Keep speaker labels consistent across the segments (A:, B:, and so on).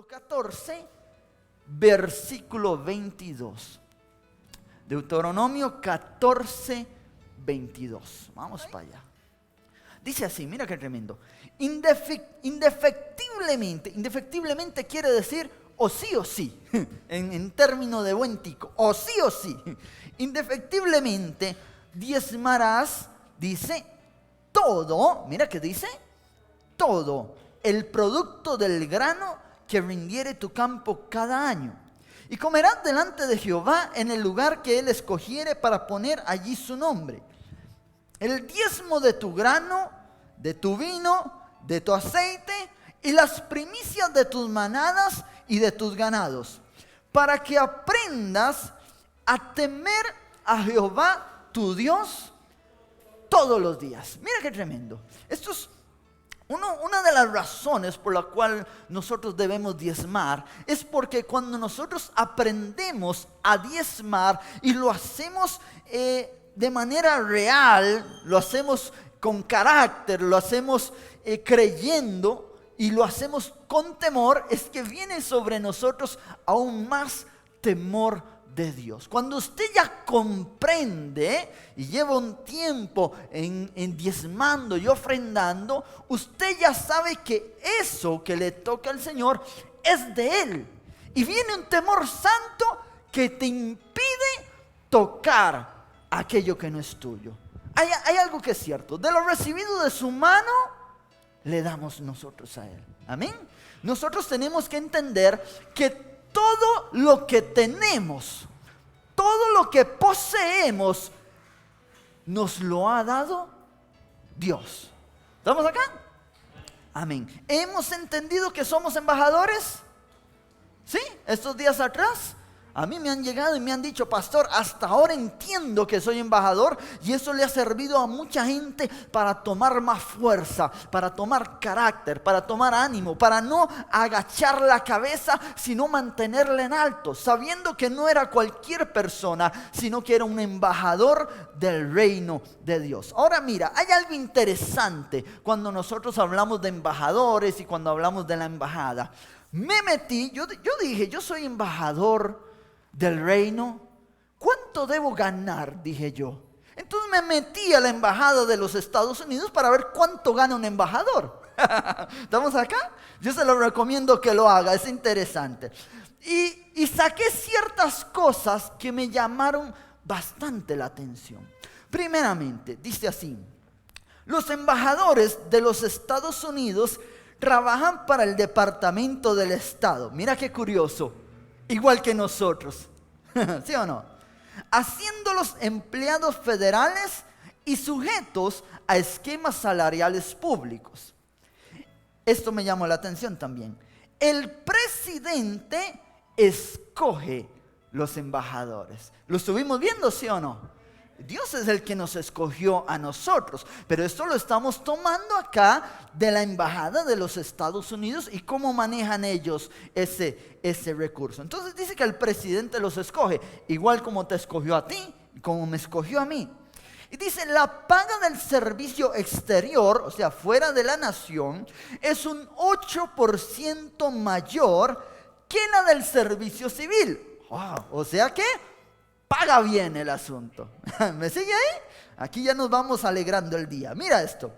A: capítulo 14, versículo 22. Deuteronomio 14, 22. Vamos para allá. Dice así, mira qué tremendo. Indefectiblemente quiere decir o sí, en términos de buen tico, o sí. Indefectiblemente diezmarás, dice, todo, mira qué dice, todo el producto del grano que rindiere tu campo cada año. Y comerás delante de Jehová en el lugar que él escogiere para poner allí su nombre. El diezmo de tu grano, de tu vino, de tu aceite y las primicias de tus manadas y de tus ganados, para que aprendas a temer a Jehová tu Dios todos los días. Mira qué tremendo. Esto es una de las razones por la cual nosotros debemos diezmar, es porque cuando nosotros aprendemos a diezmar y lo hacemos de manera real, lo hacemos con carácter, lo hacemos creyendo y lo hacemos con temor, es que viene sobre nosotros aún más temor de Dios. Cuando usted ya comprende y lleva un tiempo en diezmando y ofrendando, usted ya sabe que eso que le toca al Señor es de Él. Y viene un temor santo que te impide tocar aquello que no es tuyo. Hay algo que es cierto. De lo recibido de su mano, le damos nosotros a Él. Amén. Nosotros tenemos que entender que todo lo que tenemos, todo lo que poseemos, nos lo ha dado Dios. ¿Estamos acá? Amén. ¿Hemos entendido que somos embajadores? ¿Sí? Estos días atrás a mí me han llegado y me han dicho: pastor, hasta ahora entiendo que soy embajador, y eso le ha servido a mucha gente para tomar más fuerza, para tomar carácter, para tomar ánimo, para no agachar la cabeza, sino mantenerla en alto, sabiendo que no era cualquier persona, sino que era un embajador del reino de Dios. Ahora mira, hay algo interesante cuando nosotros hablamos de embajadores y cuando hablamos de la embajada. Me metí, yo dije, yo soy embajador del reino. ¿Cuánto debo ganar?, dije yo. Entonces me metí a la embajada de los Estados Unidos para ver cuánto gana un embajador. ¿Estamos acá? Yo se lo recomiendo que lo haga, es interesante. Y saqué ciertas cosas que me llamaron bastante la atención. Primeramente, dice así: los embajadores de los Estados Unidos trabajan para el Departamento del Estado. Mira qué curioso. Igual que nosotros, ¿sí o no? Haciéndolos empleados federales y sujetos a esquemas salariales públicos. Esto me llamó la atención también. El presidente escoge los embajadores. ¿Lo estuvimos viendo, sí o no? Dios es el que nos escogió a nosotros, pero esto lo estamos tomando acá de la embajada de los Estados Unidos y cómo manejan ellos ese recurso. Entonces dice que el presidente los escoge, igual como te escogió a ti y como me escogió a mí. Y dice: la paga del servicio exterior, o sea, fuera de la nación, es un 8% mayor que la del servicio civil. Wow, o sea que paga bien el asunto. ¿Me sigue ahí? Aquí ya nos vamos alegrando el día. Mira esto.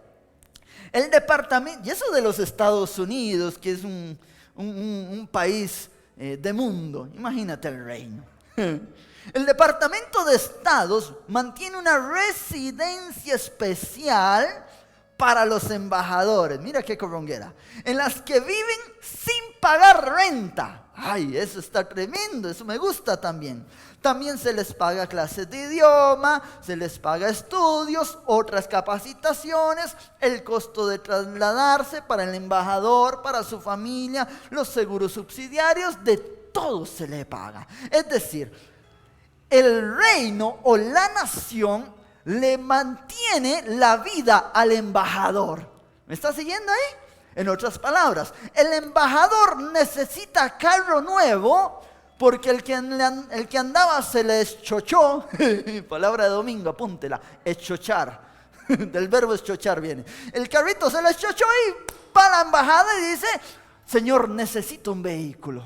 A: El departamento, y eso de los Estados Unidos, que es un país de mundo. Imagínate el reino. El Departamento de Estados mantiene una residencia especial para los embajadores. Mira qué corronguera. En las que viven sin pagar renta. Ay, eso está tremendo, eso me gusta también. También se les paga clases de idioma, se les paga estudios, otras capacitaciones, el costo de trasladarse para el embajador, para su familia, los seguros subsidiarios, de todo se le paga. Es decir, el reino o la nación le mantiene la vida al embajador. ¿Me está siguiendo ahí? En otras palabras, el embajador necesita carro nuevo porque el que andaba se le eschochó. Palabra de domingo, apúntela: eschochar. Del verbo eschochar viene. El carrito se le eschochó y va a la embajada y dice: Señor, necesito un vehículo.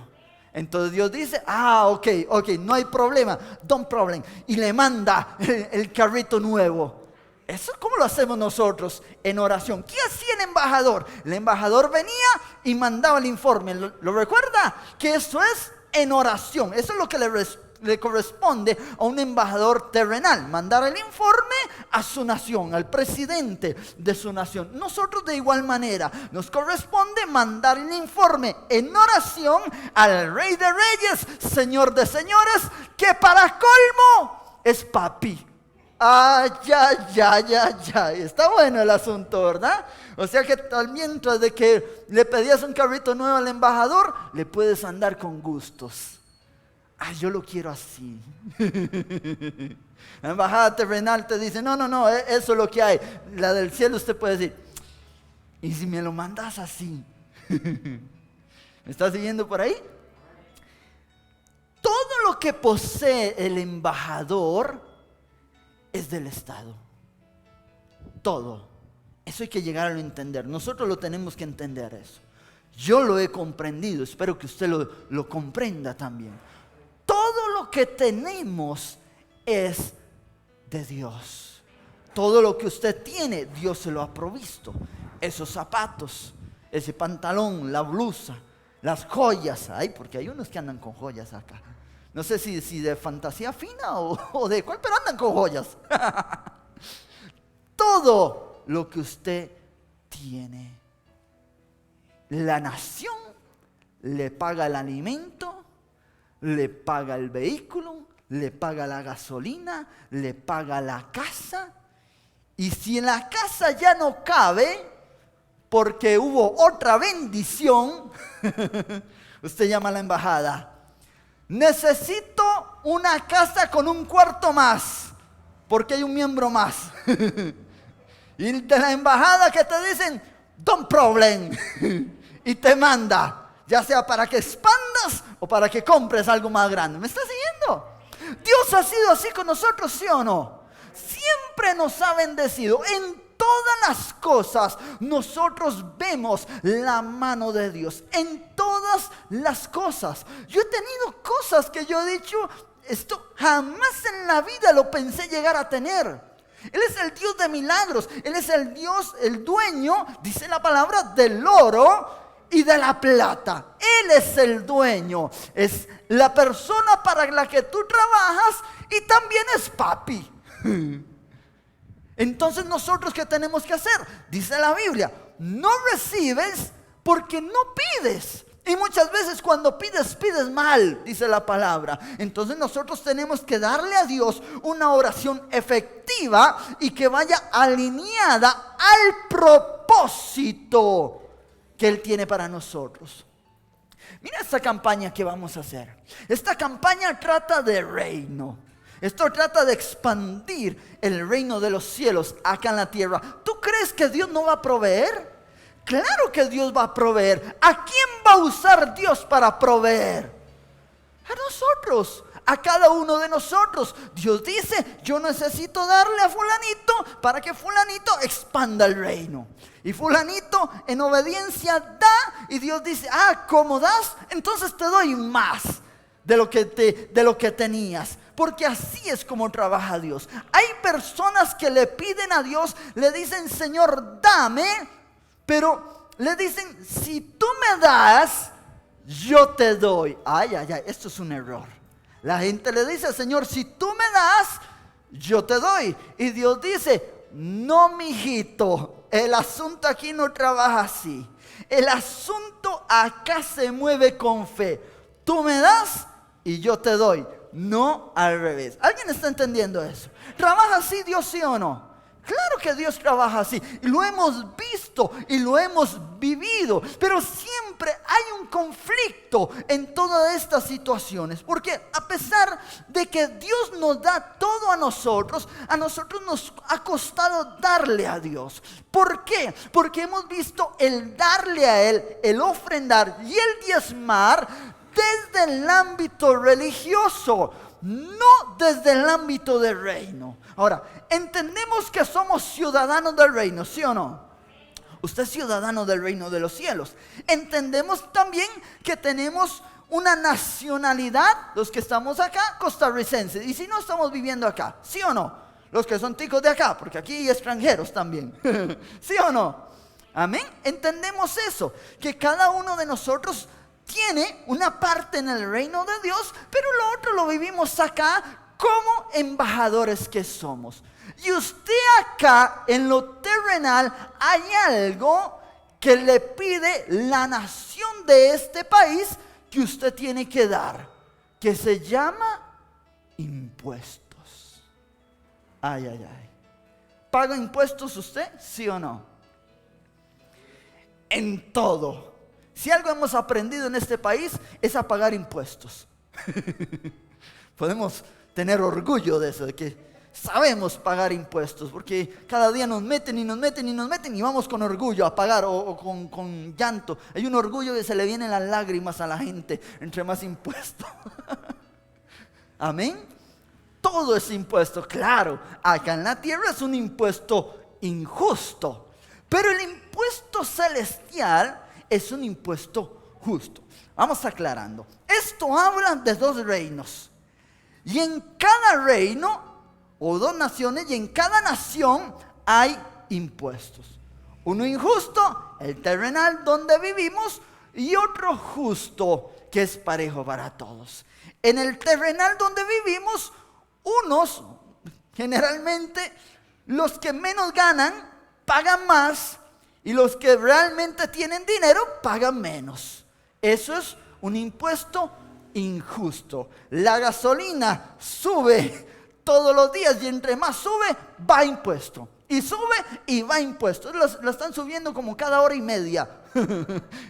A: Entonces Dios dice, ok, no hay problema, don't problem. Y le manda el carrito nuevo. Eso es como lo hacemos nosotros en oración. ¿Qué hacía el embajador? El embajador venía y mandaba el informe. ¿Lo recuerda? Que eso es en oración. Eso es lo que le corresponde a un embajador terrenal. Mandar el informe a su nación, al presidente de su nación. Nosotros de igual manera nos corresponde mandar el informe en oración al Rey de Reyes, Señor de Señores, que para colmo es papi. Ya. Está bueno el asunto, ¿verdad? O sea que mientras de que le pedías un carrito nuevo al embajador, le puedes andar con gustos. Yo lo quiero así. La embajada terrenal te dice, no, eso es lo que hay. La del cielo usted puede decir, ¿y si me lo mandas así? ¿Me estás siguiendo por ahí? Todo lo que posee el embajador es del Estado. Todo. Eso hay que llegar a entender. Nosotros lo tenemos que entender eso. Yo lo he comprendido. Espero que usted lo comprenda también. Todo lo que tenemos es de Dios. Todo lo que usted tiene, Dios se lo ha provisto. Esos zapatos, ese pantalón, la blusa, las joyas. Porque hay unos que andan con joyas acá. No sé si de fantasía fina o de cuál, pero andan con joyas. Todo lo que usted tiene. La nación le paga el alimento, le paga el vehículo, le paga la gasolina, le paga la casa. Y si en la casa ya no cabe, porque hubo otra bendición, usted llama a la embajada. Necesito una casa con un cuarto más, porque hay un miembro más. Y de la embajada que te dicen, don't problem. Y te manda, ya sea para que expandas o para que compres algo más grande. ¿Me estás siguiendo? Dios ha sido así con nosotros, ¿sí o no? Siempre nos ha bendecido. En todas las cosas nosotros vemos la mano de Dios. En todas las cosas. Yo he tenido cosas que yo he dicho, esto jamás en la vida lo pensé llegar a tener. Él es el Dios de milagros. Él es el Dios, el dueño, dice la palabra, del oro y de la plata. Él es el dueño. Es la persona para la que tú trabajas y también es papi. Entonces nosotros, ¿qué tenemos que hacer? Dice la Biblia, no recibes porque no pides. Y muchas veces cuando pides, pides mal, dice la palabra. Entonces nosotros tenemos que darle a Dios una oración efectiva y que vaya alineada al propósito que Él tiene para nosotros. Mira esta campaña que vamos a hacer. Esta campaña trata de reino. Esto trata de expandir el reino de los cielos acá en la tierra. ¿Tú crees que Dios no va a proveer? Claro que Dios va a proveer. ¿A quién va a usar Dios para proveer? A nosotros, a cada uno de nosotros. Dios dice, yo necesito darle a fulanito para que fulanito expanda el reino. Y fulanito en obediencia da, y Dios dice, ¿cómo das? Entonces te doy más de lo que tenías. Porque así es como trabaja Dios. Hay personas que le piden a Dios, le dicen, Señor, dame, pero le dicen, si tú me das, yo te doy. Esto es un error. La gente le dice, Señor, si tú me das, yo te doy. Y Dios dice, no, mijito, el asunto aquí no trabaja así. El asunto acá se mueve con fe. Tú me das y yo te doy. No al revés. ¿Alguien está entendiendo eso? ¿Trabaja así Dios, sí o no? Claro que Dios trabaja así. Y lo hemos visto y lo hemos vivido. Pero siempre hay un conflicto en todas estas situaciones. Porque a pesar de que Dios nos da todo a nosotros nos ha costado darle a Dios. ¿Por qué? Porque hemos visto el darle a Él, el ofrendar y el diezmar desde el ámbito religioso, no desde el ámbito del reino. Ahora, entendemos que somos ciudadanos del reino, ¿sí o no? Usted es ciudadano del reino de los cielos. Entendemos también que tenemos una nacionalidad, los que estamos acá, costarricenses. Y si no, estamos viviendo acá, ¿sí o no? Los que son ticos de acá, porque aquí hay extranjeros también. ¿Sí o no? Amén. Entendemos eso, que cada uno de nosotros tiene una parte en el reino de Dios, pero lo otro lo vivimos acá como embajadores que somos. Y usted acá en lo terrenal hay algo que le pide la nación de este país que usted tiene que dar, que se llama impuestos. Ay, ay, ay. ¿Paga impuestos usted? ¿Sí o no? En todo. Si algo hemos aprendido en este país es a pagar impuestos. Podemos tener orgullo de eso, de que sabemos pagar impuestos, porque cada día nos meten y nos meten y nos meten y vamos con orgullo a pagar o con llanto. Hay un orgullo que se le vienen las lágrimas a la gente entre más impuestos. Amén. Todo es impuesto, claro. Acá en la tierra es un impuesto injusto, pero el impuesto celestial es un impuesto justo. Vamos aclarando. Esto habla de dos reinos. Y en cada reino, o dos naciones, y en cada nación hay impuestos. Uno injusto, el terrenal donde vivimos, y otro justo, que es parejo para todos. En el terrenal donde vivimos, unos, generalmente, los que menos ganan, pagan más, y los que realmente tienen dinero, pagan menos. Eso es un impuesto injusto. La gasolina sube todos los días y entre más sube, va impuesto. Y sube y va impuesto. Lo están subiendo como cada hora y media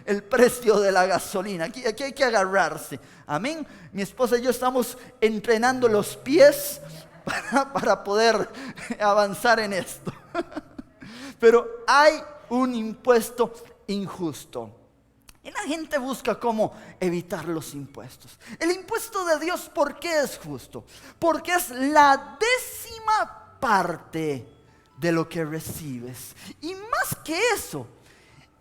A: el precio de la gasolina. Aquí hay que agarrarse. Amén. Mi esposa y yo estamos entrenando los pies para poder avanzar en esto. Pero hay un impuesto injusto. Y la gente busca cómo evitar los impuestos. El impuesto de Dios, ¿por qué es justo? Porque es la 10ª parte de lo que recibes. Y más que eso,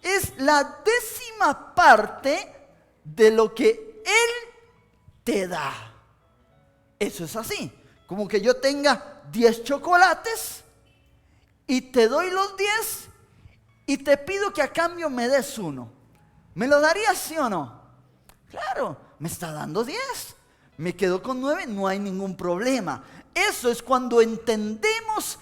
A: es la 10ª parte de lo que Él te da. Eso es así. Como que yo tenga 10 chocolates y te doy los 10 y te pido que a cambio me des uno. ¿Me lo darías, sí o no? Claro, me está dando 10. Me quedo con 9, no hay ningún problema. Eso es cuando entendemos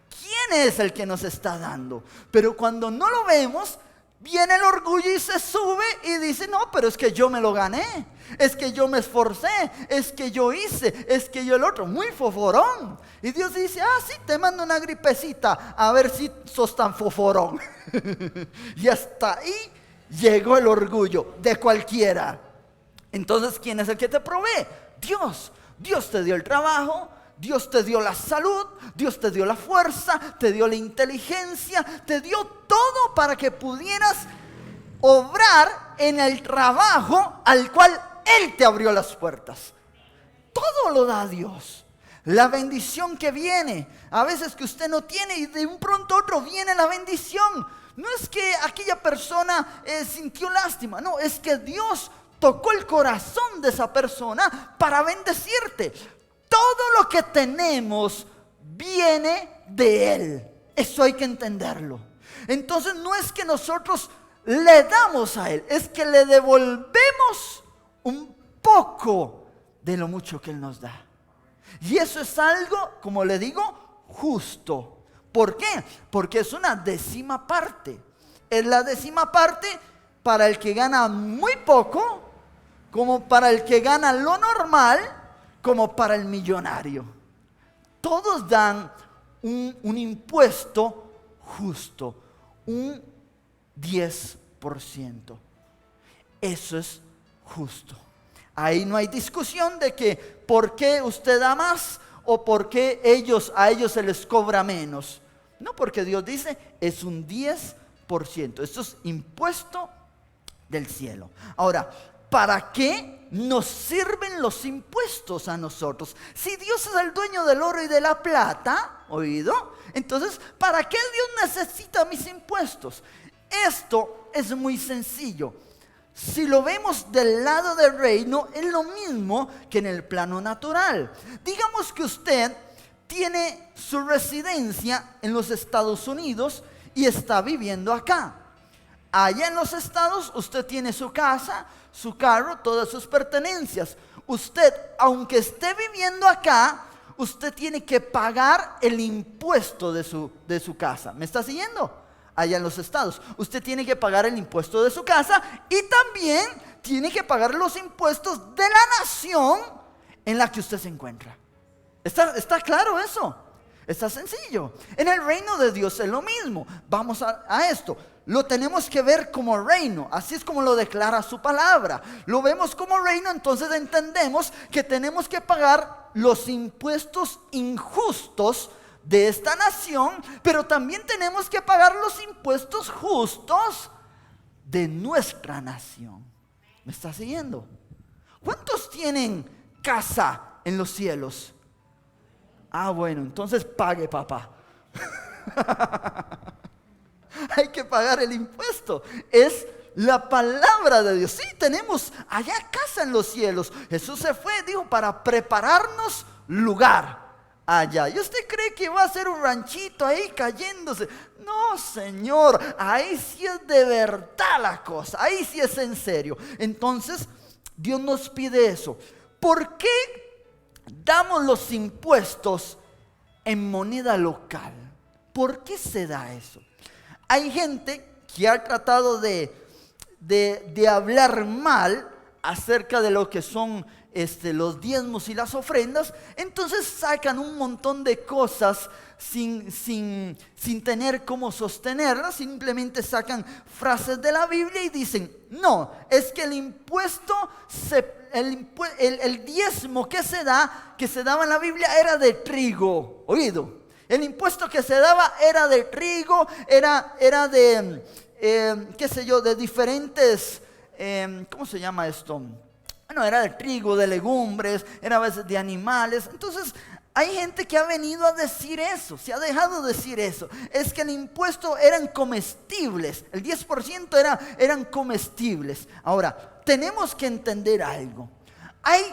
A: quién es el que nos está dando. Pero cuando no lo vemos, viene el orgullo y se sube y dice, no, pero es que yo me lo gané. Es que yo me esforcé. Es que yo hice. Es que yo el otro. Muy foforón. Y Dios dice, sí, te mando una gripecita. A ver si sos tan foforón. Y hasta ahí llegó el orgullo de cualquiera. Entonces, ¿quién es el que te provee? Dios. Dios te dio el trabajo, Dios te dio la salud, Dios te dio la fuerza, te dio la inteligencia, te dio todo para que pudieras obrar en el trabajo al cual Él te abrió las puertas. Todo lo da Dios. La bendición que viene, a veces que usted no tiene y de un pronto a otro viene la bendición. No es que aquella persona sintió lástima, no, es que Dios tocó el corazón de esa persona para bendecirte. Todo lo que tenemos viene de Él. Eso hay que entenderlo. Entonces no es que nosotros le damos a Él, es que le devolvemos un poco de lo mucho que Él nos da. Y eso es algo, como le digo, justo. ¿Por qué? Porque es una 10ª parte. Es la 10ª parte para el que gana muy poco, como para el que gana lo normal, como para el millonario. Todos dan un impuesto justo, un 10%. Eso es justo. Ahí no hay discusión de que por qué usted da más o por qué a ellos se les cobra menos. No, porque Dios dice, es un 10%. Esto es impuesto del cielo. Ahora, ¿para qué nos sirven los impuestos a nosotros? Si Dios es el dueño del oro y de la plata, ¿oído? Entonces, ¿para qué Dios necesita mis impuestos? Esto es muy sencillo. Si lo vemos del lado del reino, es lo mismo que en el plano natural. Digamos que usted tiene su residencia en los Estados Unidos y está viviendo acá. Allá en los estados usted tiene su casa, su carro, todas sus pertenencias. Usted, aunque esté viviendo acá, usted tiene que pagar el impuesto de su casa. ¿Me está siguiendo? Allá en los estados usted tiene que pagar el impuesto de su casa y también tiene que pagar los impuestos de la nación en la que usted se encuentra. ¿Está claro eso? Está sencillo. En el reino de Dios es lo mismo. Vamos a esto. Lo tenemos que ver como reino. Así es como lo declara su palabra. Lo vemos como reino, entonces entendemos que tenemos que pagar los impuestos injustos de esta nación, pero también tenemos que pagar los impuestos justos de nuestra nación. ¿Me está siguiendo? ¿Cuántos tienen casa en los cielos? Ah, bueno, entonces pague, papá. Hay que pagar el impuesto. Es la palabra de Dios. Sí, tenemos allá casa en los cielos. Jesús se fue, dijo, para prepararnos lugar allá. ¿Y usted cree que va a ser un ranchito ahí cayéndose? No, Señor, ahí sí es de verdad la cosa. Ahí sí es en serio. Entonces, Dios nos pide eso. ¿Por qué damos los impuestos en moneda local? ¿Por qué se da eso? Hay gente que ha tratado de hablar mal acerca de lo que son los diezmos y las ofrendas. Entonces sacan un montón de cosas sin tener cómo sostenerlas. Simplemente sacan frases de la Biblia y dicen, no, es que el impuesto, el diezmo que se daba en la Biblia era de trigo. Oído. El impuesto que se daba era de trigo, era de, qué sé yo, de diferentes, ¿cómo se llama esto? Bueno, era de trigo, de legumbres, era a veces de animales. Entonces, hay gente que ha venido a decir eso, se ha dejado decir eso. Es que el impuesto eran comestibles, el 10% eran comestibles. Ahora, tenemos que entender algo. Hay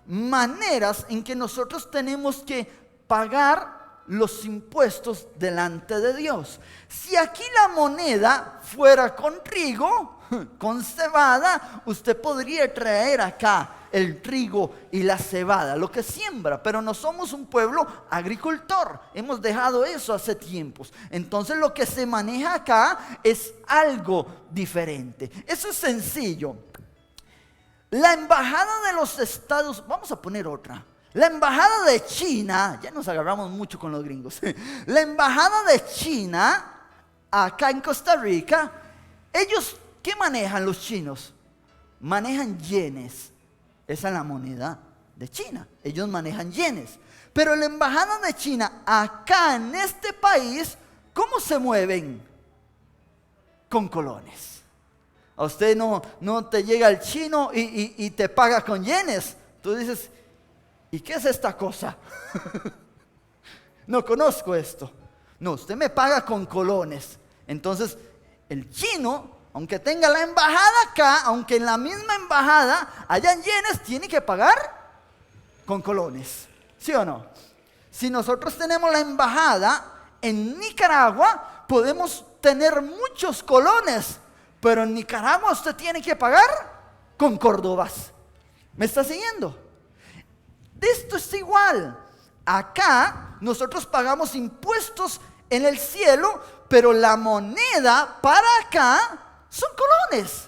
A: maneras en que nosotros tenemos que pagar los impuestos delante de Dios. Si aquí la moneda fuera con trigo, con cebada, usted podría traer acá el trigo y la cebada, lo que siembra, pero no somos un pueblo agricultor, hemos dejado eso hace tiempos. Entonces lo que se maneja acá es algo diferente. Eso es sencillo. La embajada de los Estados, vamos a poner otra. La embajada de China, ya nos agarramos mucho con los gringos. La embajada de China, acá en Costa Rica, ellos, ¿qué manejan los chinos? Manejan yenes. Esa es la moneda de China. Ellos manejan yenes. Pero la embajada de China, acá en este país, ¿cómo se mueven? Con colones. A usted no te llega el chino y te paga con yenes. Tú dices, ¿y qué es esta cosa? No conozco esto. No, usted me paga con colones. Entonces, el chino, aunque tenga la embajada acá, aunque en la misma embajada allá en yenes, tiene que pagar con colones. ¿Sí o no? Si nosotros tenemos la embajada en Nicaragua, podemos tener muchos colones, pero en Nicaragua usted tiene que pagar con córdobas. ¿Me está siguiendo? Esto es igual. Acá nosotros pagamos impuestos en el cielo, pero la moneda para acá son colones.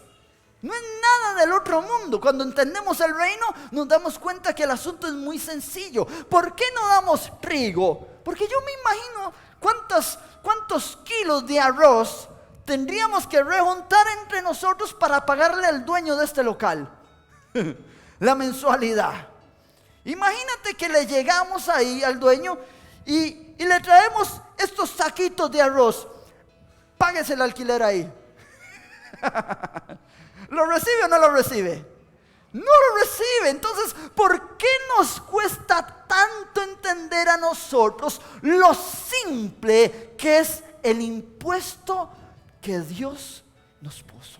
A: No es nada del otro mundo. Cuando entendemos el reino, nos damos cuenta que el asunto es muy sencillo. ¿Por qué no damos trigo? Porque yo me imagino cuántos kilos de arroz tendríamos que rejuntar entre nosotros para pagarle al dueño de este local la mensualidad. Imagínate que le llegamos ahí al dueño y le traemos estos saquitos de arroz. Páguese el alquiler ahí. ¿Lo recibe o no lo recibe? No lo recibe. Entonces, ¿por qué nos cuesta tanto entender a nosotros lo simple que es el impuesto que Dios nos puso.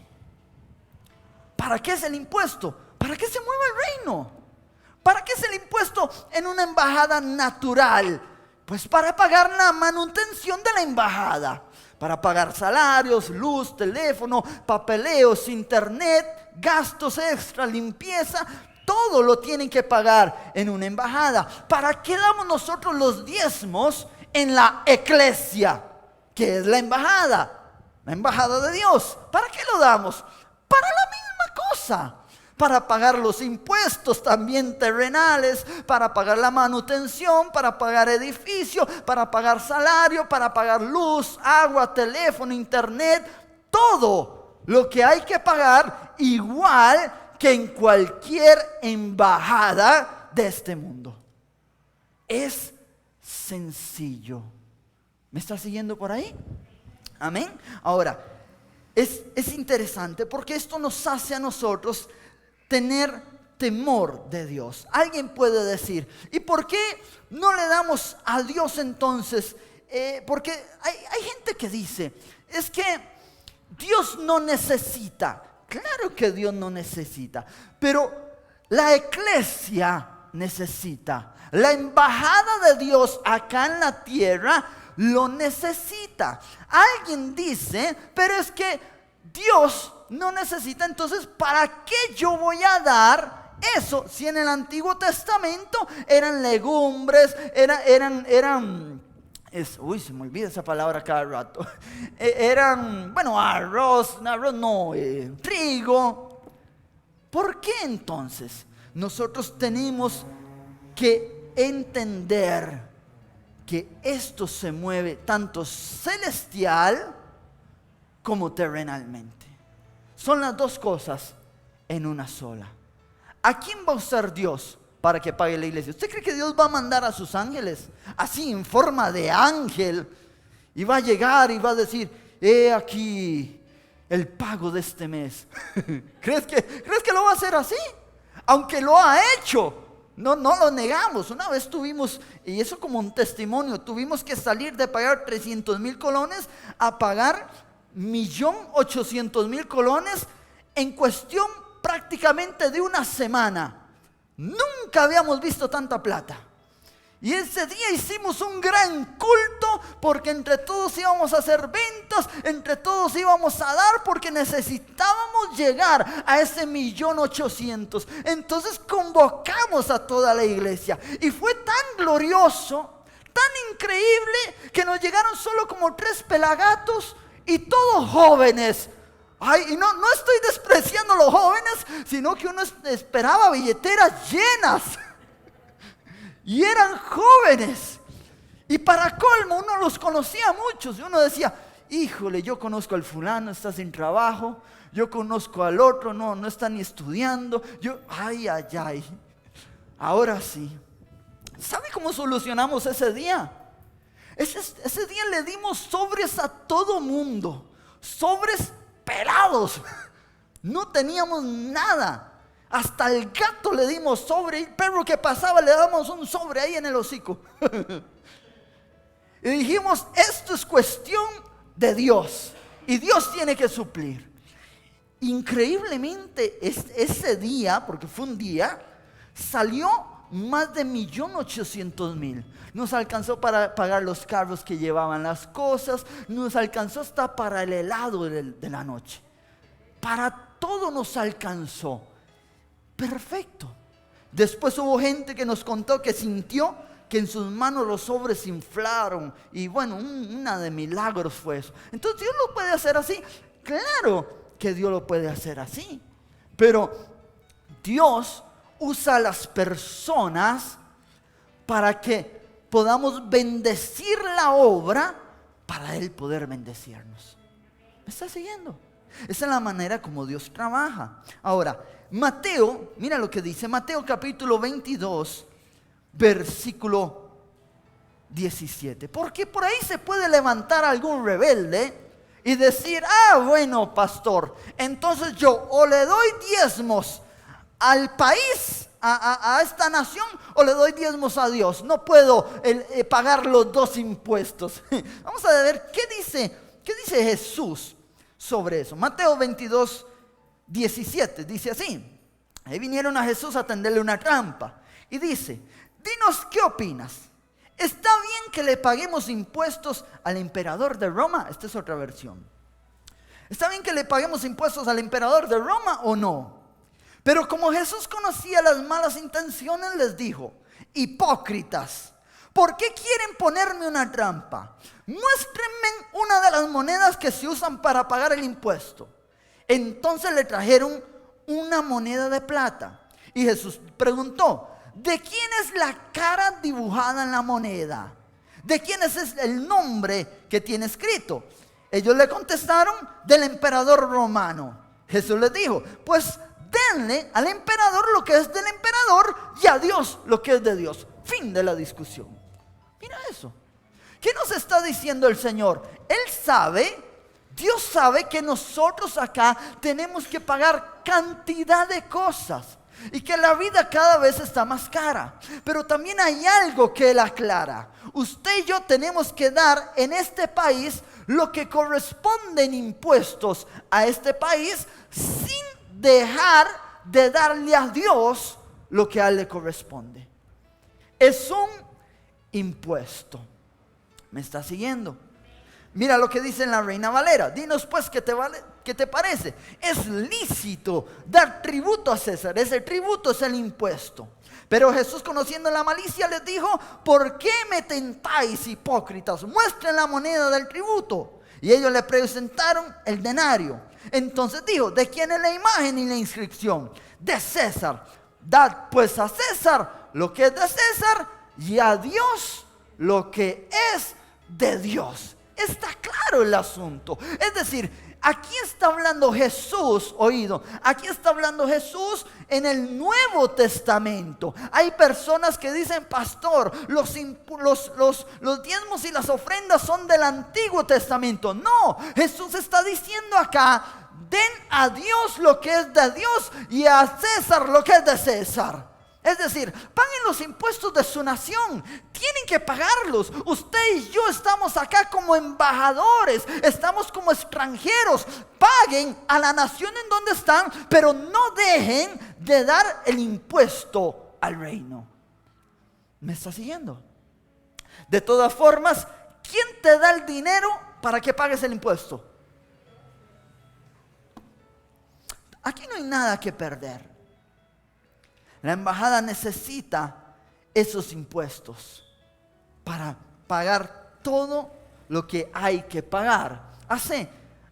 A: ¿Para qué es el impuesto? Para que se mueva el reino. ¿Para qué es el impuesto en una embajada natural? Pues para pagar la manutención de la embajada, para pagar salarios, luz, teléfono, papeleos, internet, gastos extra, limpieza. Todo lo tienen que pagar en una embajada. ¿Para qué damos nosotros los diezmos en la iglesia, que es la embajada de Dios? ¿Para qué lo damos? Para la misma cosa. Para pagar los impuestos también terrenales, para pagar la manutención, para pagar edificio, para pagar salario, para pagar luz, agua, teléfono, internet, todo lo que hay que pagar, igual que en cualquier embajada de este mundo. Es sencillo. ¿Me está siguiendo por ahí? Amén. Ahora, es interesante porque esto nos hace a nosotros tener temor de Dios. Alguien puede decir, ¿y por qué no le damos a Dios entonces? Porque hay gente que dice, es que Dios no necesita. Claro que Dios no necesita, pero la iglesia necesita. La embajada de Dios acá en la tierra lo necesita. Alguien dice, pero es que Dios no necesita, entonces ¿para qué yo voy a dar eso? Si en el Antiguo Testamento eran legumbres, uy, se me olvida esa palabra cada rato. Eran, arroz no, trigo. ¿Por qué entonces nosotros tenemos que entender que esto se mueve tanto celestial como terrenalmente? Son las dos cosas en una sola. ¿A quién va a usar Dios para que pague la iglesia? ¿Usted cree que Dios va a mandar a sus ángeles así en forma de ángel y va a llegar y va a decir, he aquí el pago de este mes? ¿Crees que lo va a hacer así? Aunque lo ha hecho. No lo negamos. Una vez tuvimos, y eso como un testimonio, tuvimos que salir de pagar 300,000 colones a pagar 1,800,000 colones en cuestión prácticamente de una semana. Nunca habíamos visto tanta plata. Y ese día hicimos un gran culto porque entre todos íbamos a hacer ventas, entre todos íbamos a dar porque necesitábamos llegar a ese 1,800,000. Entonces convocamos a toda la iglesia y fue tan glorioso, tan increíble que nos llegaron solo como 3 pelagatos y todos jóvenes. Ay, y no estoy despreciando a los jóvenes, sino que uno esperaba billeteras llenas. Y eran jóvenes. Y para colmo, uno los conocía a muchos. Y uno decía, híjole, yo conozco al fulano, está sin trabajo. Yo conozco al otro, no está ni estudiando. Ay. Ahora sí. ¿Sabe cómo solucionamos ese día? Ese día le dimos sobres a todo mundo. Sobres pelados. No teníamos nada. Hasta el gato le dimos sobre. El perro que pasaba le damos un sobre ahí en el hocico. Y dijimos, esto es cuestión de Dios. Y Dios tiene que suplir. Increíblemente ese día, porque fue un día, salió más de 1,800,000. Nos alcanzó para pagar los carros que llevaban las cosas. Nos alcanzó hasta para el helado de la noche. Para todo nos alcanzó. Perfecto. Después hubo gente que nos contó que sintió que en sus manos los sobres se inflaron. Y bueno, una de milagros fue eso. Entonces Dios lo puede hacer así. Claro que Dios lo puede hacer así. Pero Dios usa a las personas para que podamos bendecir la obra para Él poder bendecirnos. ¿Me está siguiendo? Esa es la manera como Dios trabaja. Ahora, Mateo, mira lo que dice, Mateo capítulo 22, versículo 17. Porque por ahí se puede levantar algún rebelde y decir, bueno, pastor, entonces yo o le doy diezmos al país, a esta nación, o le doy diezmos a Dios. No puedo pagar los dos impuestos. Vamos a ver qué dice Jesús sobre eso. Mateo 22, 17 dice así. Ahí vinieron a Jesús a tenderle una trampa. Y dice, dinos, ¿qué opinas? ¿Está bien que le paguemos impuestos al emperador de Roma? Esta es otra versión. ¿Está bien que le paguemos impuestos al emperador de Roma o no? Pero como Jesús conocía las malas intenciones, les dijo, hipócritas, ¿por qué quieren ponerme una trampa? Muéstrenme una de las monedas que se usan para pagar el impuesto. Entonces le trajeron una moneda de plata. Y Jesús preguntó, ¿de quién es la cara dibujada en la moneda? ¿De quién es el nombre que tiene escrito? Ellos le contestaron, del emperador romano. Jesús les dijo, pues denle al emperador lo que es del emperador y a Dios lo que es de Dios. Fin de la discusión. Mira eso. ¿Qué nos está diciendo el Señor? Él sabe, Dios sabe que nosotros acá tenemos que pagar cantidad de cosas y que la vida cada vez está más cara. Pero también hay algo que Él aclara. Usted y yo tenemos que dar en este país lo que corresponde en impuestos a este país sin dejar de darle a Dios lo que a Él le corresponde. Es un impuesto. ¿Me está siguiendo? Mira lo que dice en la Reina Valera. Dinos pues qué te parece. Es lícito dar tributo a César. Ese tributo es el impuesto. Pero Jesús, conociendo la malicia, les dijo, ¿por qué me tentáis, hipócritas? Muestren la moneda del tributo. Y ellos le presentaron el denario. Entonces dijo, ¿de quién es la imagen y la inscripción? De César. Dad pues a César lo que es de César y a Dios lo que es de Dios. Está claro el asunto. Es decir, aquí está hablando Jesús, oído, aquí está hablando Jesús en el Nuevo Testamento. Hay personas que dicen, pastor, los diezmos y las ofrendas son del Antiguo Testamento. No, Jesús está diciendo acá, den a Dios lo que es de Dios y a César lo que es de César. Es decir, paguen los impuestos de su nación. Tienen que pagarlos. Usted y yo estamos acá como embajadores. Estamos como extranjeros. Paguen a la nación en donde están, pero no dejen de dar el impuesto al reino. ¿Me está siguiendo? De todas formas, ¿quién te da el dinero para que pagues el impuesto? Aquí no hay nada que perder. La embajada necesita esos impuestos para pagar todo lo que hay que pagar. Hace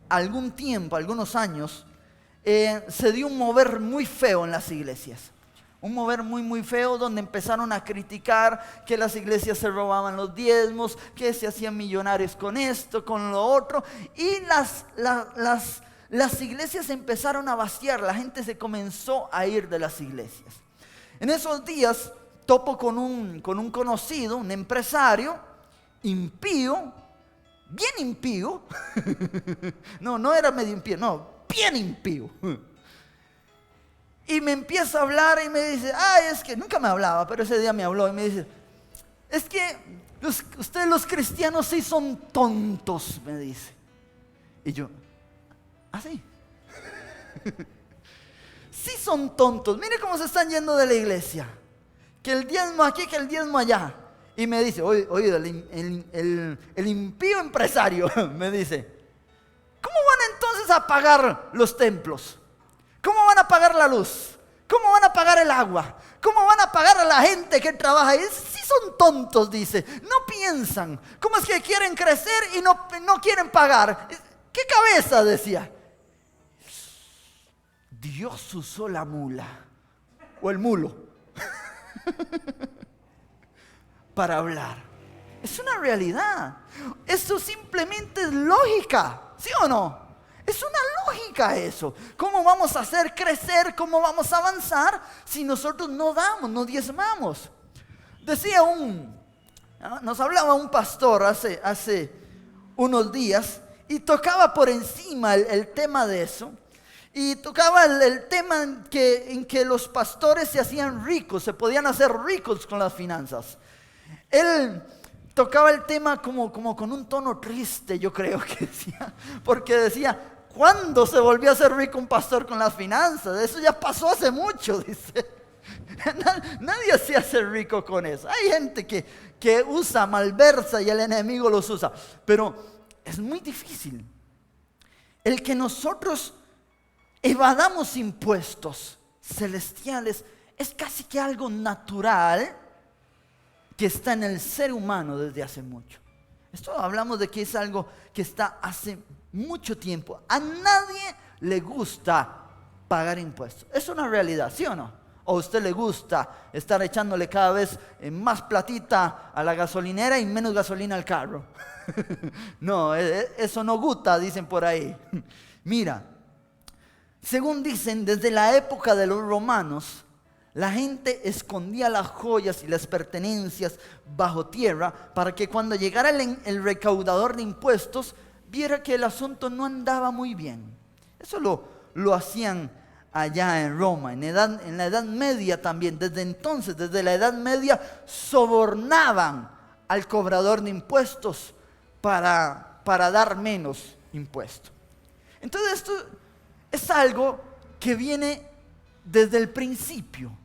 A: algún tiempo, algunos años, se dio un mover muy feo en las iglesias. Un mover muy feo donde empezaron a criticar que las iglesias se robaban los diezmos, que se hacían millonarios con esto, con lo otro. Y las iglesias empezaron a vaciar, la gente se comenzó a ir de las iglesias. En esos días topo con un conocido, un empresario, impío, bien impío. No era medio impío, no, bien impío. Y me empieza a hablar y me dice, es que nunca me hablaba, pero ese día me habló y me dice, es que ustedes los cristianos sí son tontos, me dice. Y yo, sí. Sí son tontos. Mire cómo se están yendo de la iglesia. Que el diezmo aquí, que el diezmo allá. Y me dice, oye, el impío empresario me dice, ¿cómo van entonces a pagar los templos? ¿Cómo van a pagar la luz? ¿Cómo van a pagar el agua? ¿Cómo van a pagar a la gente que trabaja ahí? Sí son tontos, dice. No piensan. ¿Cómo es que quieren crecer y no quieren pagar? ¿Qué cabeza? Decía. Dios usó la mula o el mulo para hablar. Es una realidad. Esto simplemente es lógica, ¿sí o no? Es una lógica eso. ¿Cómo vamos a hacer crecer? ¿Cómo vamos a avanzar si nosotros no damos, no diezmamos? Nos hablaba un pastor hace unos días y tocaba por encima el tema de eso. Y tocaba el tema en que los pastores se hacían ricos, se podían hacer ricos con las finanzas. Él tocaba el tema como con un tono triste, yo creo que decía, porque decía, ¿Cuándo se volvió a ser rico un pastor con las finanzas? Eso ya pasó hace mucho, dice. Nadie se hace rico con eso. Hay gente que usa, malversa y el enemigo los usa. Pero es muy difícil. El que nosotros evadamos impuestos celestiales es casi que algo natural que está en el ser humano desde hace mucho. Esto hablamos de que es algo que está hace mucho tiempo. A nadie le gusta pagar impuestos. Es una realidad, ¿sí o no? ¿O a usted le gusta estar echándole cada vez más platita a la gasolinera y menos gasolina al carro? No, eso no gusta, dicen por ahí. Mira, según dicen, desde la época de los romanos, la gente escondía las joyas y las pertenencias bajo tierra para que cuando llegara el recaudador de impuestos viera que el asunto no andaba muy bien. Eso lo hacían allá en Roma, en la Edad Media también. Desde entonces, desde la Edad Media, sobornaban al cobrador de impuestos para dar menos impuestos. Entonces esto es algo que viene desde el principio.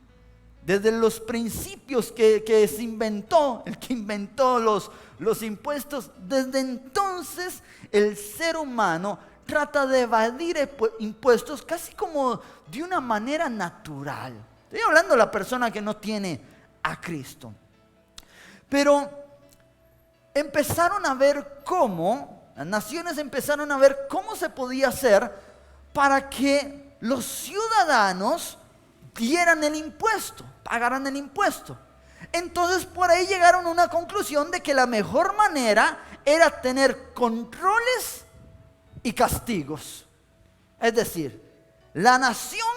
A: Desde los principios que se inventó, el que inventó los impuestos, desde entonces el ser humano trata de evadir impuestos casi como de una manera natural. Estoy hablando de la persona que no tiene a Cristo. Pero empezaron a ver las naciones empezaron a ver cómo se podía hacer para que los ciudadanos dieran el impuesto, pagaran el impuesto. Entonces por ahí llegaron a una conclusión de que la mejor manera era tener controles y castigos. Es decir, la nación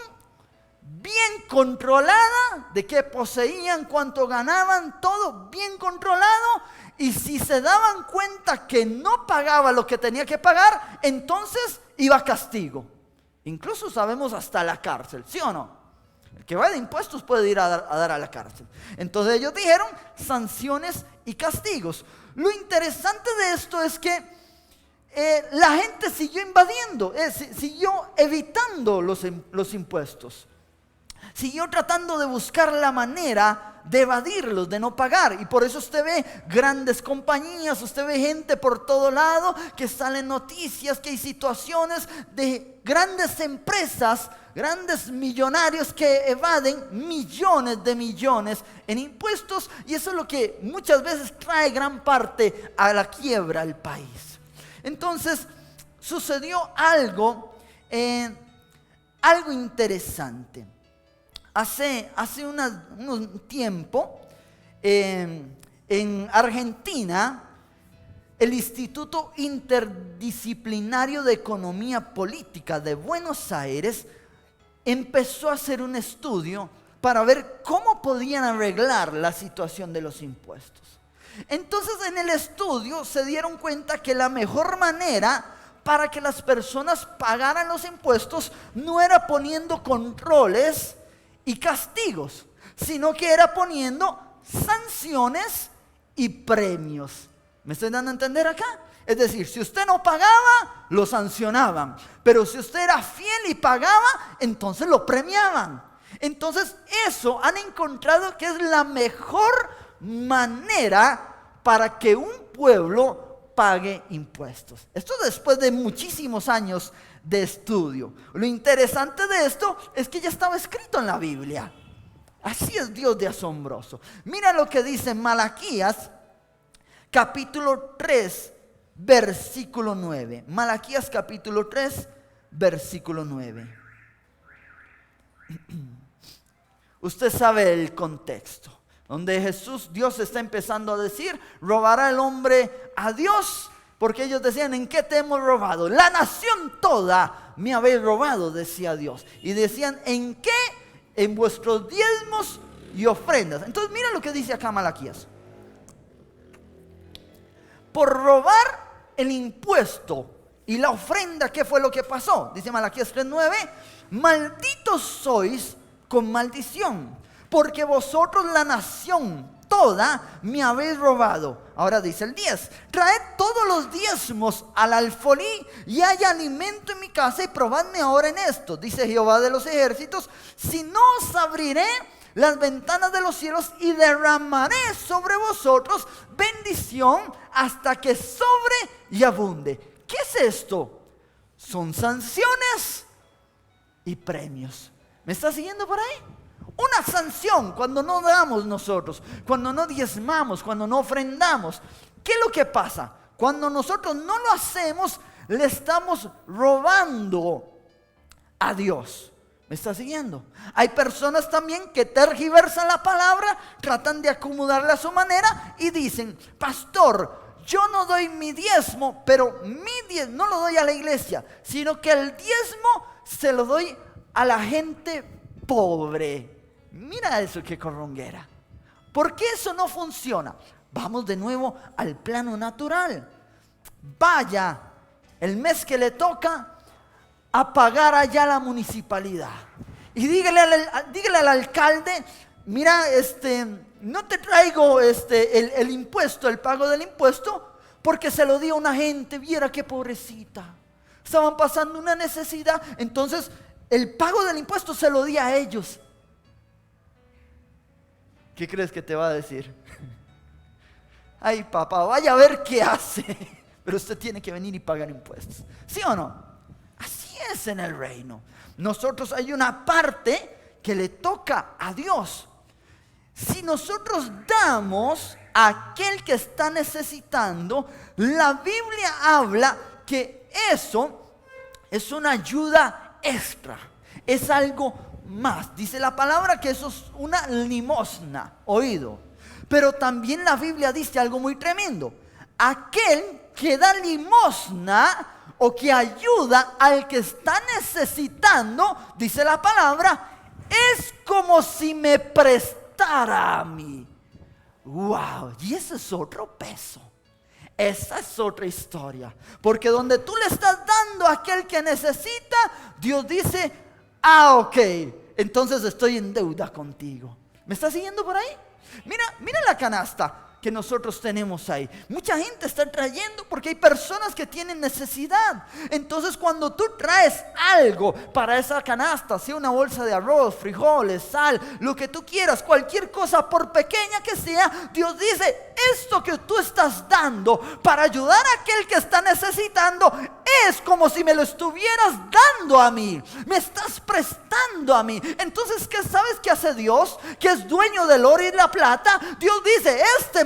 A: bien controlada de qué poseían, cuánto ganaban, todo bien controlado. Y si se daban cuenta que no pagaba lo que tenía que pagar, entonces iba a castigo. Incluso sabemos hasta la cárcel, ¿sí o no? El que va de impuestos puede ir a dar a la cárcel. Entonces ellos dijeron sanciones y castigos. Lo interesante de esto es que la gente siguió invadiendo, siguió evitando los impuestos. Siguió tratando de buscar la manera de evadirlos, de no pagar. Y por eso usted ve grandes compañías, usted ve gente por todo lado, que salen noticias, que hay situaciones de grandes empresas, grandes millonarios que evaden millones de millones en impuestos. Y eso es lo que muchas veces trae gran parte a la quiebra al país. Entonces sucedió algo interesante. Hace un tiempo, en Argentina, el Instituto Interdisciplinario de Economía Política de Buenos Aires empezó a hacer un estudio para ver cómo podían arreglar la situación de los impuestos. Entonces, en el estudio se dieron cuenta que la mejor manera para que las personas pagaran los impuestos no era poniendo controles y castigos, sino que era poniendo sanciones y premios. ¿Me estoy dando a entender acá? Es decir, si usted no pagaba, lo sancionaban. Pero si usted era fiel y pagaba, entonces lo premiaban. Entonces eso han encontrado que es la mejor manera para que un pueblo pague impuestos. Esto después de muchísimos años de estudio. Lo interesante de esto es que ya estaba escrito en la Biblia. Así es Dios de asombroso. Mira lo que dice Malaquías capítulo 3 versículo 9. Malaquías capítulo 3 versículo 9. Usted sabe el contexto, donde Dios está empezando a decir: robará el hombre a Dios. Porque ellos decían: ¿en qué te hemos robado? La nación toda me habéis robado, decía Dios. Y decían: ¿en qué? En vuestros diezmos y ofrendas. Entonces mira lo que dice acá Malaquías. Por robar el impuesto y la ofrenda, ¿qué fue lo que pasó? Dice Malaquías 3:9: malditos sois con maldición, porque vosotros, la nación toda me habéis robado. Ahora dice el 10: traed todos los diezmos al alfolí y haya alimento en mi casa, y probadme ahora en esto, dice Jehová de los ejércitos, si no os abriré las ventanas de los cielos y derramaré sobre vosotros bendición hasta que sobre y abunde. ¿Qué es esto? Son sanciones y premios. ¿Me está siguiendo por ahí? Una sanción cuando no damos nosotros, cuando no diezmamos, cuando no ofrendamos. ¿Qué es lo que pasa? Cuando nosotros no lo hacemos, le estamos robando a Dios. ¿Me está siguiendo? Hay personas también que tergiversan la palabra, tratan de acomodarla a su manera y dicen: pastor, yo no doy mi diezmo, pero mi diezmo no lo doy a la iglesia, sino que el diezmo se lo doy a la gente pobre. Mira eso, que corronguera. ¿Por qué eso no funciona? Vamos de nuevo al plano natural. Vaya el mes que le toca a pagar allá la municipalidad y dígale al alcalde: mira, no te traigo el impuesto, el pago del impuesto, porque se lo di a una gente, viera qué pobrecita, estaban pasando una necesidad, entonces el pago del impuesto se lo di a ellos. ¿Qué crees que te va a decir? Ay, papá, vaya a ver qué hace, pero usted tiene que venir y pagar impuestos. ¿Sí o no? Así es en el reino. Nosotros hay una parte que le toca a Dios. Si nosotros damos a aquel que está necesitando, la Biblia habla que eso es una ayuda extra, es algo más. Dice la palabra que eso es una limosna, oído. Pero también la Biblia dice algo muy tremendo: aquel que da limosna o que ayuda al que está necesitando, dice la palabra, es como si me prestara a mí. Wow, y ese es otro peso. Esa es otra historia. Porque donde tú le estás dando a aquel que necesita, Dios dice: ah, ok, entonces estoy en deuda contigo. ¿Me está siguiendo por ahí? Mira la canasta que nosotros tenemos ahí. Mucha gente está trayendo porque hay personas que tienen necesidad. Entonces cuando tú traes algo para esa canasta, sea una bolsa de arroz, frijoles, sal, lo que tú quieras, cualquier cosa por pequeña que sea, Dios dice: esto que tú estás dando para ayudar a aquel que está necesitando es como si me lo estuvieras dando a mí, me estás prestando a mí. Entonces, ¿qué sabes que hace Dios? Que es dueño del oro y la plata. Dios dice: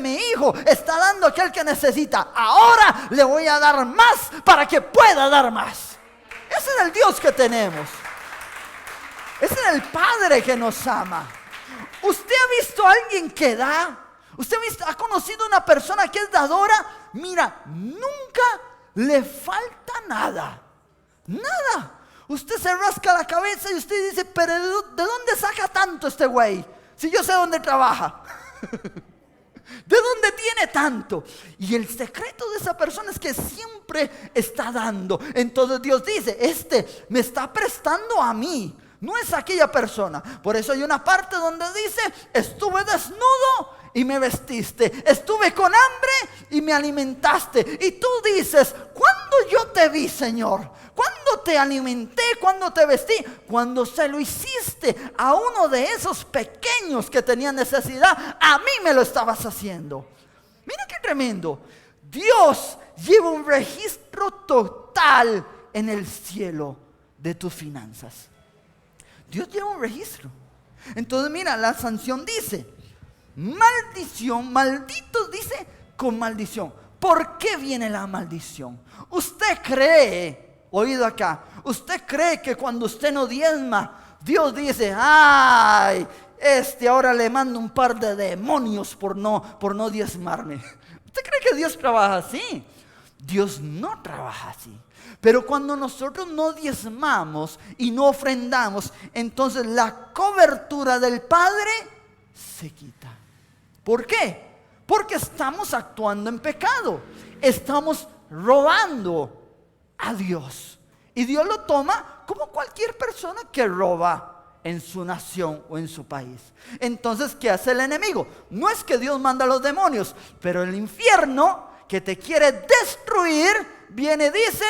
A: mi hijo está dando a aquel que necesita, ahora le voy a dar más para que pueda dar más. Ese es el Dios que tenemos. Ese es el Padre que nos ama. ¿Usted ha visto a alguien que da? ¿Usted ha conocido a una persona que es dadora? Mira, nunca le falta nada. Nada. Usted se rasca la cabeza y usted dice: pero ¿de dónde saca tanto este güey? Si yo sé dónde trabaja. ¿De dónde tiene tanto? Y el secreto de esa persona es que siempre está dando. Entonces Dios dice: me está prestando a mí, no es aquella persona. Por eso hay una parte donde dice: estuve desnudo y me vestiste, estuve con hambre y me alimentaste. Y tú dices: ¿cuándo yo te vi, Señor? ¿Cuándo te alimenté? ¿Cuándo te vestí? Cuando se lo hiciste a uno de esos pequeños que tenía necesidad, a mí me lo estabas haciendo. Mira qué tremendo. Dios lleva un registro total en el cielo de tus finanzas. Dios lleva un registro. Entonces mira, la sanción dice: maldición, malditos, dice, con maldición. ¿Por qué viene la maldición? Usted cree, oído acá, usted cree que cuando usted no diezma, Dios dice: ay, ahora le mando un par de demonios por no diezmarme. ¿Usted cree que Dios trabaja así? Dios no trabaja así. Pero cuando nosotros no diezmamos y no ofrendamos, entonces la cobertura del Padre se quita. ¿Por qué? Porque estamos actuando en pecado. Estamos robando a Dios. Y Dios lo toma como cualquier persona que roba en su nación o en su país. Entonces, ¿qué hace el enemigo? No es que Dios manda a los demonios, pero el infierno que te quiere destruir, viene y dice,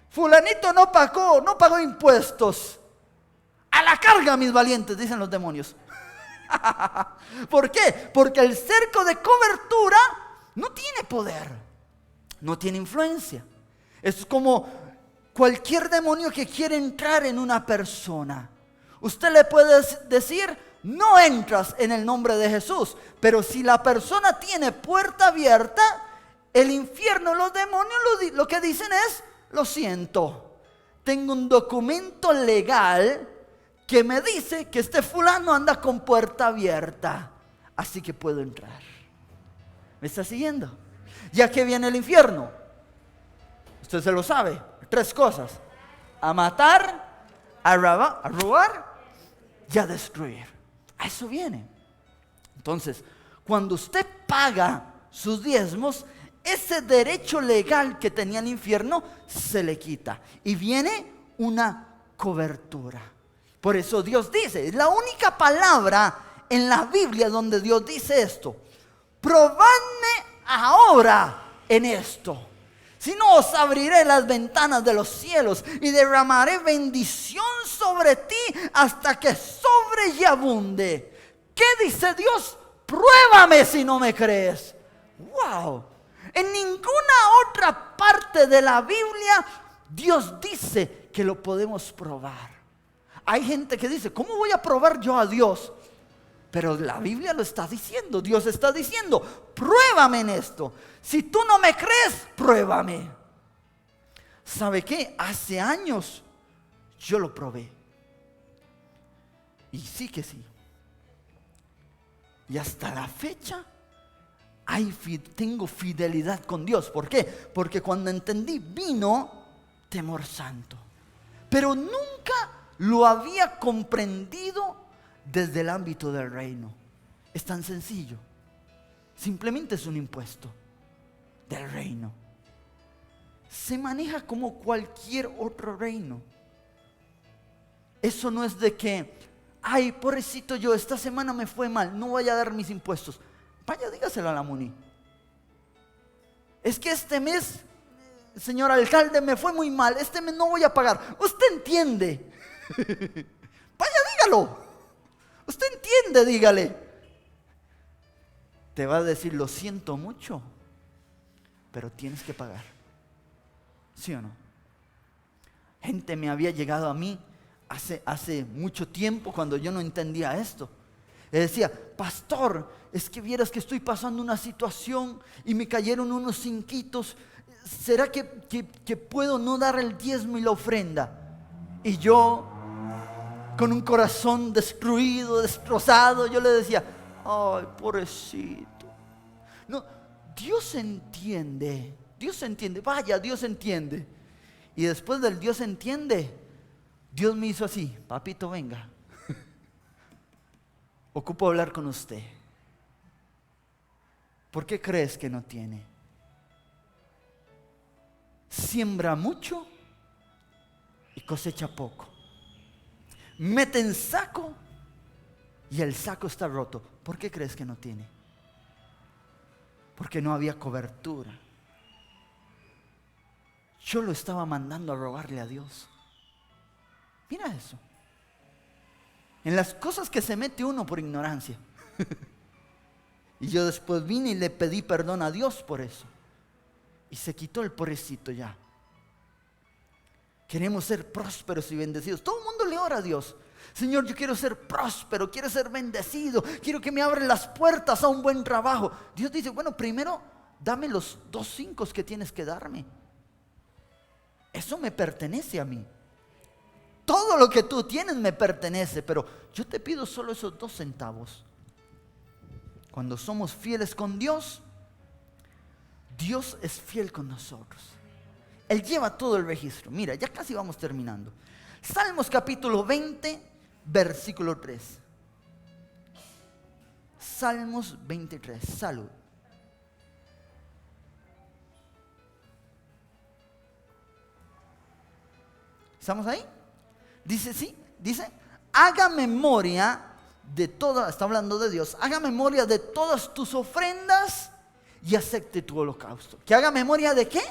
A: fulanito no pagó impuestos. A la carga, mis valientes, dicen los demonios. ¿Por qué? Porque el cerco de cobertura no tiene poder, no tiene influencia. Es como cualquier demonio que quiere entrar en una persona. Usted le puede decir, no entras en el nombre de Jesús, pero si la persona tiene puerta abierta, el infierno, los demonios lo que dicen es, lo siento, tengo un documento legal que me dice que este fulano anda con puerta abierta, así que puedo entrar. ¿Me está siguiendo? ¿Ya que viene el infierno? Usted se lo sabe, 3 cosas: a matar, a robar y a destruir. A eso viene. Entonces, cuando usted paga sus diezmos, ese derecho legal que tenía el infierno se le quita y viene una cobertura. Por eso Dios dice, es la única palabra en la Biblia donde Dios dice esto: probadme ahora en esto, si no os abriré las ventanas de los cielos y derramaré bendición sobre ti hasta que sobre y abunde. ¿Qué dice Dios? Pruébame si no me crees. ¡Wow! En ninguna otra parte de la Biblia Dios dice que lo podemos probar. Hay gente que dice, ¿cómo voy a probar yo a Dios? Pero la Biblia lo está diciendo. Dios está diciendo, pruébame en esto. Si tú no me crees, pruébame. ¿Sabe qué? Hace años yo lo probé. Y sí que sí. Y hasta la fecha tengo fidelidad con Dios. ¿Por qué? Porque cuando entendí, vino temor santo. Pero nunca lo había comprendido desde el ámbito del reino. Es tan sencillo. Simplemente es un impuesto del reino. Se maneja como cualquier otro reino. Eso no es de que, ay, pobrecito yo, esta semana me fue mal, no voy a dar mis impuestos. Vaya, dígaselo a la MUNI. Es que este mes, señor alcalde, me fue muy mal, este mes no voy a pagar. Usted entiende. Vaya, dígalo. Usted entiende, dígale. Te va a decir, lo siento mucho, pero tienes que pagar. ¿Sí o no? Gente me había llegado a mí hace mucho tiempo cuando yo no entendía esto. Le decía, pastor, es que vieras que estoy pasando una situación y me cayeron unos cinquitos. ¿Será que puedo no dar el diezmo y la ofrenda? Y yo, con un corazón destruido, destrozado, yo le decía, ay, pobrecito. No, Dios entiende, vaya, Dios entiende. Y después del Dios entiende, Dios me hizo así, papito, venga. Ocupo hablar con usted. ¿Por qué crees que no tiene? Siembra mucho y cosecha poco. Mete en saco y el saco está roto. ¿Por qué crees que no tiene? Porque no había cobertura. Yo lo estaba mandando a rogarle a Dios. Mira eso. En las cosas que se mete uno por ignorancia. Y yo después vine y le pedí perdón a Dios por eso. Y se quitó el pobrecito ya. Queremos ser prósperos y bendecidos. Todo el mundo le ora a Dios. Señor, yo quiero ser próspero, quiero ser bendecido, quiero que me abran las puertas a un buen trabajo. Dios dice, bueno, primero dame los 2 5 que tienes que darme. Eso me pertenece a mí. Todo lo que tú tienes me pertenece, pero yo te pido solo esos 2 centavos. Cuando somos fieles con Dios, Dios es fiel con nosotros. Él lleva todo el registro. Mira, ya casi vamos terminando. Salmos capítulo 20, versículo 3. Salmos 23, salud. ¿Estamos ahí? Dice, sí, dice, haga memoria de todas, está hablando de Dios, haga memoria de todas tus ofrendas y acepte tu holocausto. ¿Que haga memoria de qué?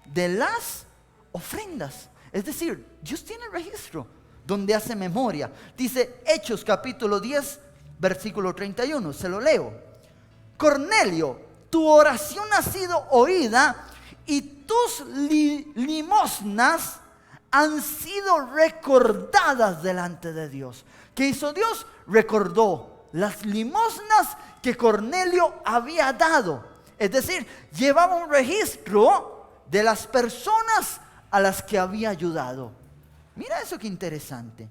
A: De las ofrendas. Es decir, Dios tiene registro donde hace memoria. Dice Hechos capítulo 10, versículo 31, se lo leo. Cornelio, tu oración ha sido oída y tus limosnas han sido recordadas delante de Dios. ¿Qué hizo Dios? Recordó las limosnas que Cornelio había dado. Es decir, llevaba un registro de las personas a las que había ayudado. Mira eso, qué interesante.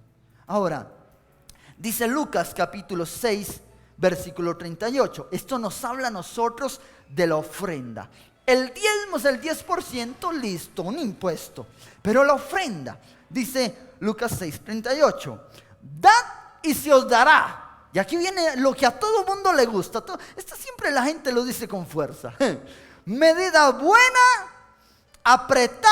A: Ahora, dice Lucas capítulo 6, versículo 38. Esto nos habla a nosotros de la ofrenda. El diezmo es el 10%, listo, un impuesto. Pero la ofrenda, dice Lucas 6, 38. Dad y se os dará. Y aquí viene lo que a todo mundo le gusta. Esto siempre la gente lo dice con fuerza. Medida buena, apretada,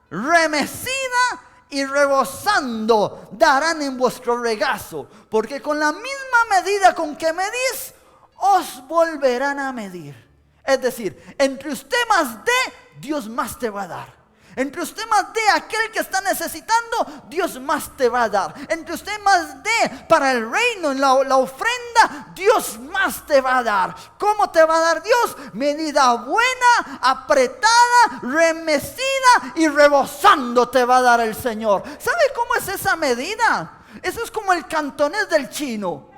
A: remecida y rebosando darán en vuestro regazo, porque con la misma medida con que medís, os volverán a medir. Es decir, entre usted más dé, Dios más te va a dar. Entre usted más dé a aquel que está necesitando, Dios más te va a dar. Entre usted más dé para el reino, en la ofrenda, Dios más te va a dar. ¿Cómo te va a dar Dios? Medida buena, apretada, remecida y rebosando te va a dar el Señor. ¿Sabe cómo es esa medida? Eso es como el cantonés del chino.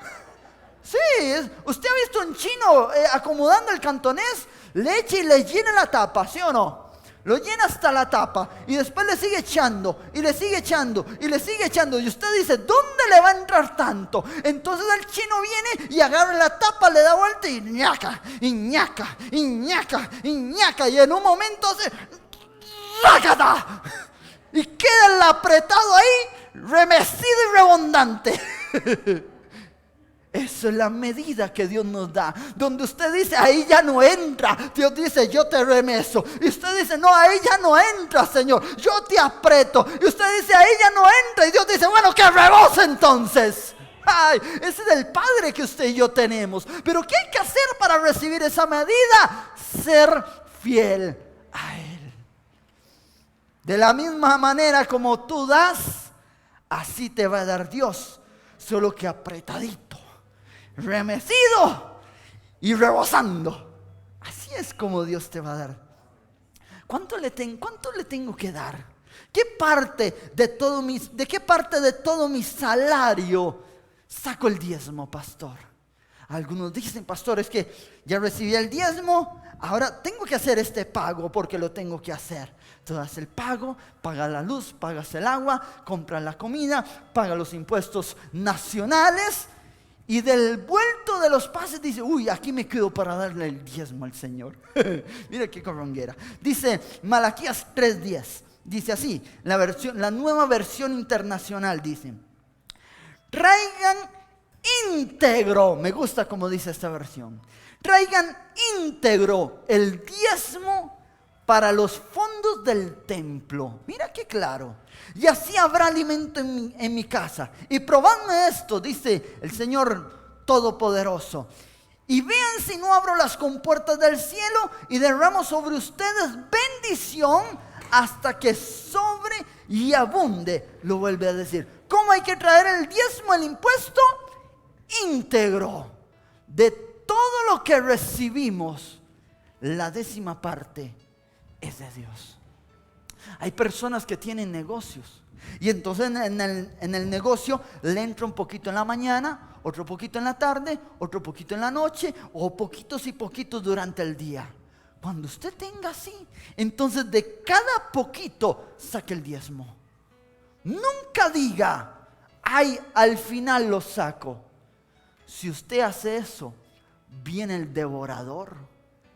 A: Sí, usted ha visto un chino acomodando el cantonés, le echa y le llena la tapa, ¿sí o no? Lo llena hasta la tapa y después le sigue echando y le sigue echando y le sigue echando. Y usted dice, ¿dónde le va a entrar tanto? Entonces el chino viene y agarra la tapa, le da vuelta y ñaca, y ñaca, y ñaca, y ñaca. Y en un momento hace ¡rácata! Y queda el apretado ahí, remecido y rebondante. Eso es la medida que Dios nos da. Donde usted dice, ahí ya no entra, Dios dice, yo te remeso. Y usted dice, no, ahí ya no entra, Señor, yo te aprieto. Y usted dice, ahí ya no entra. Y Dios dice, bueno, que rebose entonces. Ay, ese es el Padre que usted y yo tenemos. Pero ¿qué hay que hacer para recibir esa medida? Ser fiel a Él. De la misma manera como tú das, así te va a dar Dios, solo que apretadito, remecido y rebosando. Así es como Dios te va a dar. ¿Cuánto le tengo que dar? ¿De qué parte de todo mi salario saco el diezmo, pastor? Algunos dicen, pastor, es que ya recibí el diezmo, ahora tengo que hacer este pago porque lo tengo que hacer. Tú das el pago, pagas la luz, pagas el agua, compras la comida, pagas los impuestos nacionales. Y del vuelto de los pases dice, uy, aquí me quedo para darle el diezmo al Señor. Mira qué corronguera. Dice Malaquías 3:10. Dice así, la nueva versión internacional dice, traigan íntegro, me gusta como dice esta versión, traigan íntegro el diezmo para los fondos del templo. Mira qué claro. Y así habrá alimento en mi casa. Y probadme esto, dice el Señor Todopoderoso. Y vean si no abro las compuertas del cielo y derramo sobre ustedes bendición hasta que sobre y abunde. Lo vuelve a decir. ¿Cómo hay que traer el diezmo, el impuesto? Íntegro. De todo lo que recibimos, la 10ª parte es de Dios. Hay personas que tienen negocios y entonces en el negocio le entra un poquito en la mañana, otro poquito en la tarde, otro poquito en la noche o poquitos y poquitos durante el día. Cuando usted tenga así, entonces de cada poquito saque el diezmo. Nunca diga, ay, al final lo saco. Si usted hace eso, viene el devorador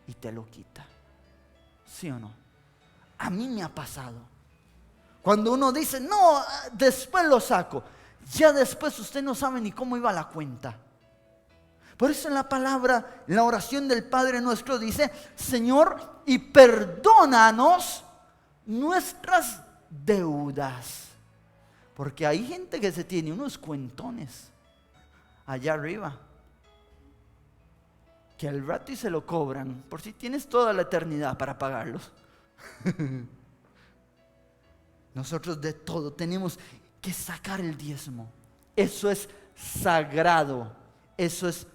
A: y te lo quita. ¿Sí o no? A mí me ha pasado. Cuando uno dice, no, después lo saco. Ya después usted no sabe ni cómo iba la cuenta. Por eso en la palabra, en la oración del Padre Nuestro dice, Señor, y perdónanos nuestras deudas. Porque hay gente que se tiene unos cuentones allá arriba, que al rato y se lo cobran, por si tienes toda la eternidad para pagarlos. Nosotros de todo tenemos que sacar el diezmo. Eso es sagrado, eso es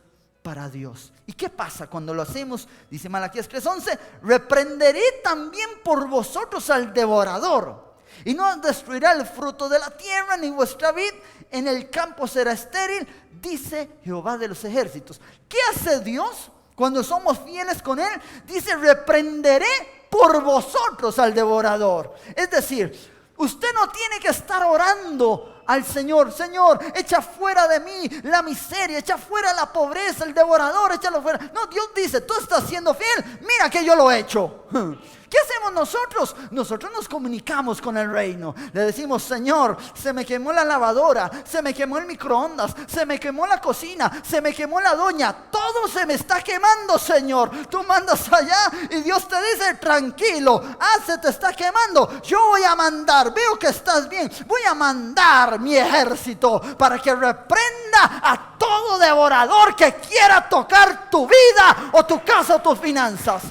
A: para Dios. ¿Y qué pasa cuando lo hacemos? Dice Malaquías 3:11, reprenderé también por vosotros al devorador, y no destruirá el fruto de la tierra, ni vuestra vid en el campo será estéril, dice Jehová de los ejércitos. ¿Qué hace Dios cuando somos fieles con Él? Dice, reprenderé por vosotros al devorador. Es decir, usted no tiene que estar orando al Señor: Señor, echa fuera de mí la miseria, echa fuera la pobreza, el devorador, échalo fuera. No, Dios dice, tú estás siendo fiel, mira que yo lo he hecho. ¿Qué hacemos nosotros? Nosotros nos comunicamos con el reino. Le decimos: Señor, se me quemó la lavadora, se me quemó el microondas, se me quemó la cocina, se me quemó la doña, todo se me está quemando, Señor. Tú mandas allá y Dios te dice: tranquilo, se te está quemando, yo voy a mandar, veo que estás bien, voy a mandar mi ejército para que reprenda a todo devorador que quiera tocar tu vida o tu casa o tus finanzas.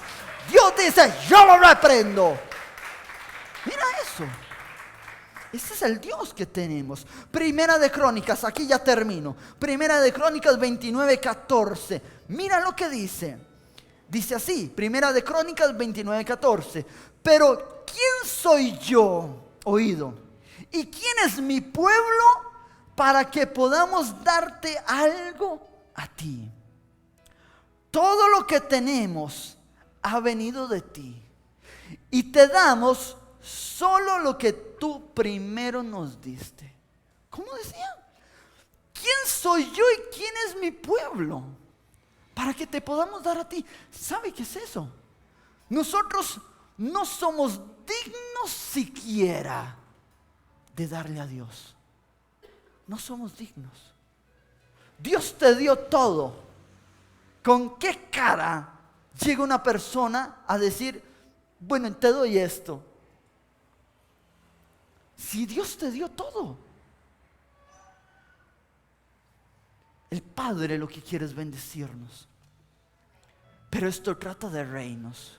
A: Dios dice: yo lo reprendo. Mira eso. Ese es el Dios que tenemos. Primera de Crónicas, aquí ya termino. Primera de Crónicas 29:14. Mira lo que dice. Dice así, Primera de Crónicas 29:14. Pero ¿quién soy yo? Oído. ¿Y quién es mi pueblo para que podamos darte algo a ti? Todo lo que tenemos ha venido de ti, y te damos solo lo que tú primero nos diste. ¿Cómo decía? ¿Quién soy yo y quién es mi pueblo para que te podamos dar a ti? ¿Sabe qué es eso? Nosotros no somos dignos siquiera de darle a Dios. No somos dignos. Dios te dio todo. ¿Con qué cara llega una persona a decir: bueno, te doy esto? Si Dios te dio todo. El Padre lo que quiere es bendecirnos. Pero esto trata de reinos.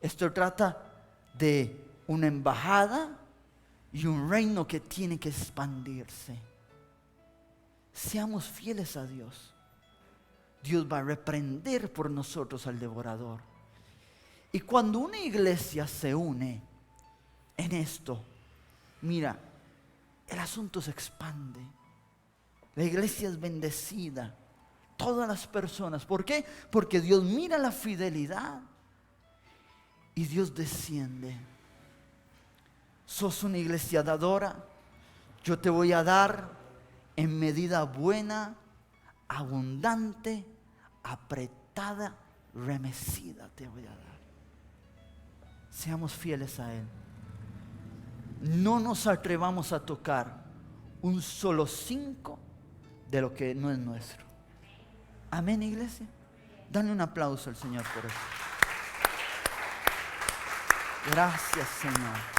A: Esto trata de una embajada y un reino que tiene que expandirse. Seamos fieles a Dios. Dios va a reprender por nosotros al devorador. Y cuando una iglesia se une en esto, mira, el asunto se expande. La iglesia es bendecida. Todas las personas. ¿Por qué? Porque Dios mira la fidelidad y Dios desciende. Sos una iglesia dadora, yo te voy a dar en medida buena, abundante, apretada, remecida te voy a dar. Seamos fieles a Él. No nos atrevamos a tocar un solo 5 de lo que no es nuestro. Amén, iglesia. Dale un aplauso al Señor por eso. Gracias, Señor.